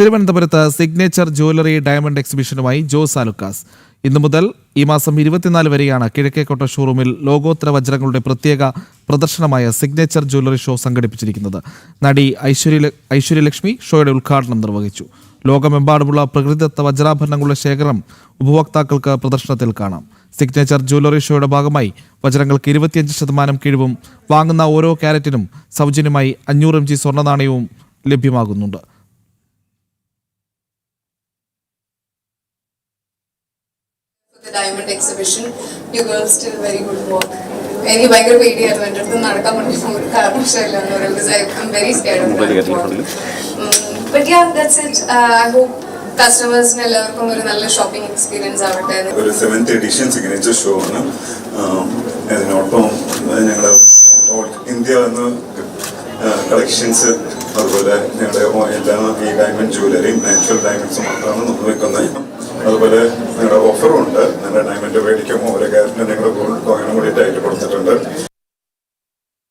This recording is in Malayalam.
തിരുവനന്തപുരത്ത് സിഗ്നേച്ചർ ജ്വല്ലറി ഡയമണ്ട് എക്സിബിഷനുമായി ജോസ് ആലുക്കാസ്. ഇന്നു മുതൽ ഈ മാസം 24 വരെയാണ് കിഴക്കേക്കോട്ട ഷോറൂമിൽ ലോകോത്തര വജ്രങ്ങളുടെ പ്രത്യേക പ്രദർശനമായ സിഗ്നേച്ചർ ജ്വല്ലറി ഷോ സംഘടിപ്പിച്ചിരിക്കുന്നത്. നടി ഐശ്വര്യലക്ഷ്മി ഷോയുടെ ഉദ്ഘാടനം നിർവഹിച്ചു. ലോകമെമ്പാടുമുള്ള പ്രകൃതിദത്ത വജ്രാഭരണങ്ങളുടെ ശേഖരം ഉപഭോക്താക്കൾക്ക് പ്രദർശനത്തിൽ കാണാം. സിഗ്നേച്ചർ ജ്വല്ലറി ഷോയുടെ ഭാഗമായി വജ്രങ്ങൾക്ക് 25% കിഴിവും വാങ്ങുന്ന ഓരോ ക്യാരറ്റിനും സൗജന്യമായി 500 mg സ്വർണ്ണ നാണയവും ലഭ്യമാകുന്നുണ്ട്. The diamond exhibition, you girls did very good work. Any bigger video I went to നടക്കാൻ പറ്റില്ല ഒരു കാരണവശാലും because I'm very scared of that. But yeah, that's it. I hope customers എല്ലാവർക്കും ഒരു നല്ല ഷോപ്പിംഗ് എക്സ്പീരിയൻസ് ആവട്ടെ. ഒരു 7th എഡിഷൻ സിഗ്നേച്ചർ ഷോ ആണ്. അതിനോടൊപ്പം ഞങ്ങളുടെ ഇന്ത്യ എന്ന കളക്ഷൻസ്, അതുപോലെ ഞങ്ങളുടെ എല്ലാ ഈ ഡയമണ്ട് ജ്വല്ലറിയും നാച്ചുറൽ ഡയമണ്ട്സും മാത്രമാണ് നമ്മൾ വെക്കുന്നത്. അതുപോലെ ഞങ്ങളുടെ ഓഫറും ഉണ്ട്. ഞങ്ങളുടെ ഡയമണ്ട് മേടിക്കുമ്പോൾ ഓരോ ക്യാരറ്റിന് ഞങ്ങളുടെ ഗോൾഡ് കോയിനും കൂടിയിട്ട് കൊടുത്തിട്ടുണ്ട്.